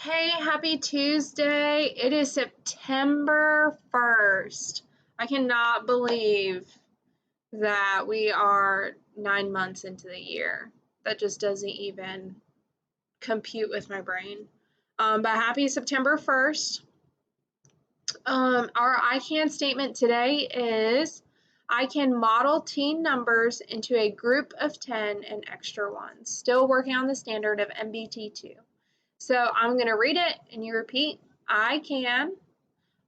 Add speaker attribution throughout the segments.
Speaker 1: Hey, happy Tuesday. It is September 1st. I cannot believe that we are 9 months into the year. That just doesn't even compute with my brain. But happy September 1st. Our I can statement today is I can model teen numbers into a group of 10 and extra ones. Still working on the standard of MBT2. So I'm going to read it and you repeat. I can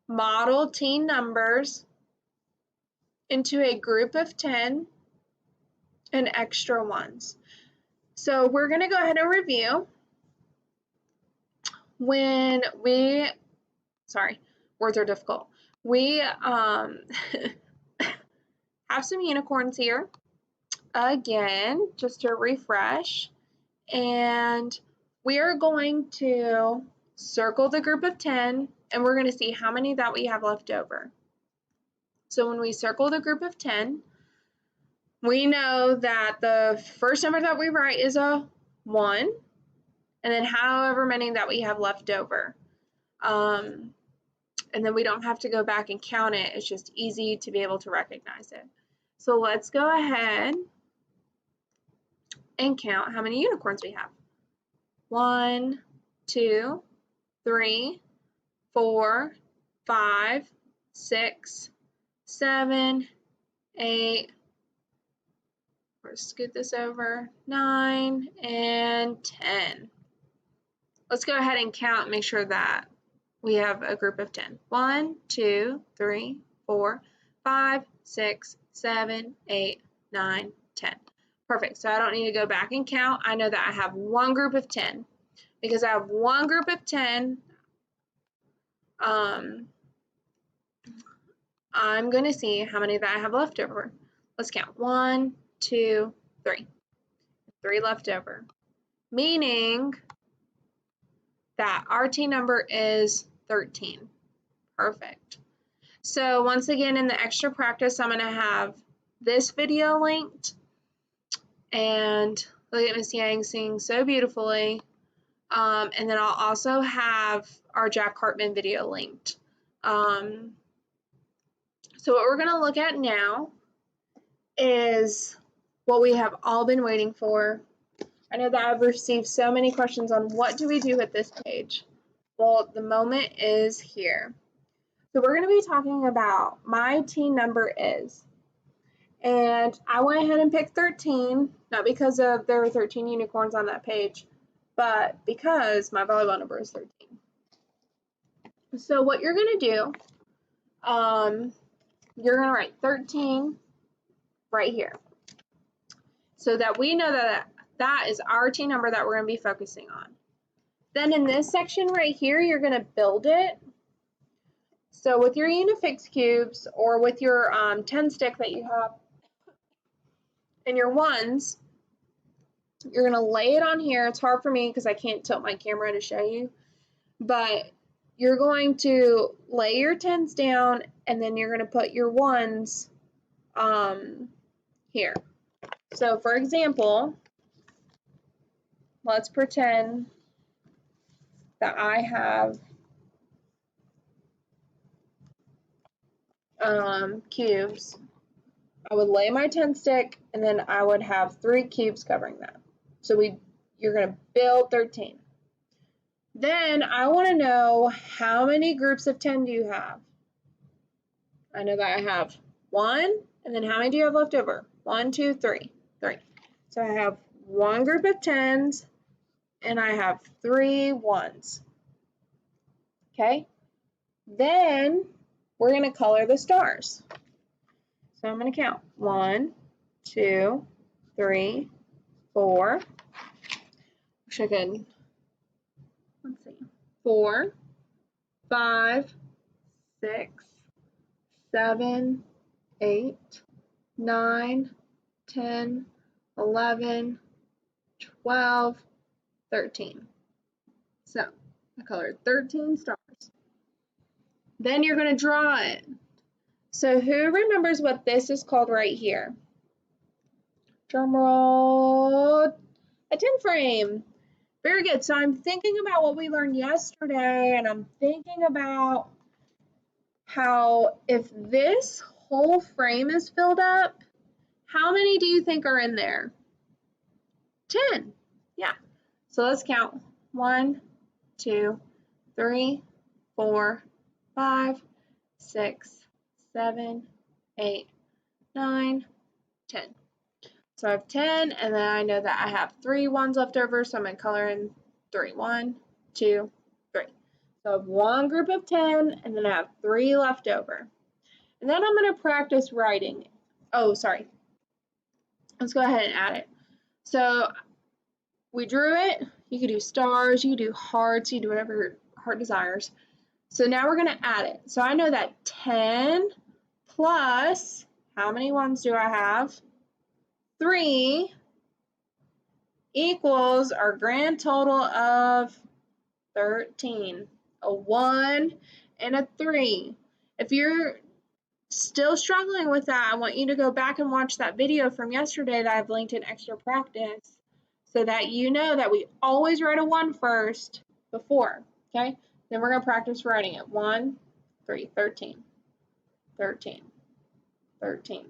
Speaker 1: model teen numbers into a group of 10 and extra ones. So we're going to go ahead and review. Words are difficult. We have some unicorns here. Again, just to refresh. And we are going to circle the group of 10 and we're going to see how many that we have left over. So when we circle the group of 10, we know that the first number that we write is a 1, and then however many that we have left over. And then we don't have to go back and count it. It's just easy to be able to recognize it. So let's go ahead and count how many unicorns we have. 1, 2, 3, 4, 5, 6, 7, 8, scoot this over, 9, and 10. Let's go ahead and count and make sure that we have a group of 10. 1, 2, 3, 4, 5, 6, 7, 8, 9, 10. Perfect. So I don't need to go back and count. I know that I have one group of 10. Because I have one group of 10, I'm going to see how many that I have left over. Let's count. 1, 2, 3. 3 left over. Meaning that our teen number is 13. Perfect. So once again, in the extra practice, I'm going to have this video linked. And look at Miss Yang sing so beautifully. And then I'll also have our Jack Hartman video linked. So what we're going to look at now is what we have all been waiting for. I know that I've received so many questions on what do we do with this page. Well, the moment is here. So we're going to be talking about my teen number is. And I went ahead and picked 13, not because there were 13 unicorns on that page, but because my volleyball number is 13. So what you're going to do, you're going to write 13 right here. So that we know that that is our teen number that we're going to be focusing on. Then in this section right here, you're going to build it. So with your Unifix cubes or with your 10 stick that you have and your ones, you're going to lay it on here. It's hard for me because I can't tilt my camera to show you. But you're going to lay your 10s down and then you're going to put your ones here. So for example, let's pretend that I have cubes. I would lay my 10 stick and then I would have 3 cubes covering that. So you're going to build 13. Then I want to know how many groups of 10 do you have? I know that I have 1, and then how many do you have left over? 1, 2, 3. 3. So I have 1 group of 10s, and I have 3 1s. Okay? Then we're going to color the stars. So I'm going to count. 1, 2, 3, 4. Wish I could. Let's see. 4, 5, 6, 7, 8, 9, 10, 11, 12, 13. So I colored 13 stars. Then you're going to draw it. So who remembers what this is called right here? Drum roll. A 10 frame. Very good. So I'm thinking about what we learned yesterday, and I'm thinking about how if this whole frame is filled up, how many do you think are in there? 10. Yeah. So let's count. 1, 2, 3, 4, 5, 6, 7, 8, 9, 10. So I have 10, and then I know that I have 3 ones left over, so I'm going to color in 3. 1, 2, 3. So I have one group of 10, and then I have 3 left over. And then I'm going to practice writing. Oh, sorry. Let's go ahead and add it. So we drew it. You could do stars, you could do hearts, you can do whatever your heart desires. So now we're going to add it. So I know that 10 plus, how many ones do I have? 3 equals our grand total of 13. A 1 and a 3. If you're still struggling with that, I want you to go back and watch that video from yesterday that I've linked in extra practice so that you know that we always write a 1 first before, okay? Then we're going to practice writing it. 1, 3, 13, 13, 13,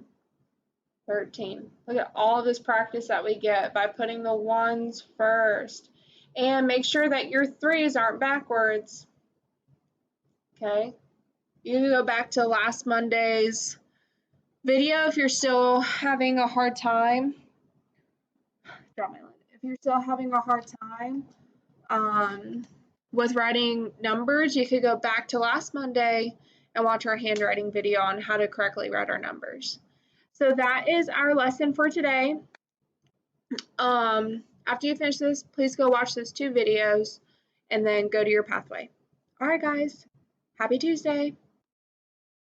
Speaker 1: 13. Look at all of this practice that we get by putting the 1s first. And make sure that your 3s aren't backwards, okay? You can go back to last Monday's video if you're still having a hard time. If you're still having a hard time with writing numbers, you could go back to last Monday and watch our handwriting video on how to correctly write our numbers. So that is our lesson for today. After you finish this, please go watch those 2 videos and then go to your pathway. All right, guys. Happy Tuesday.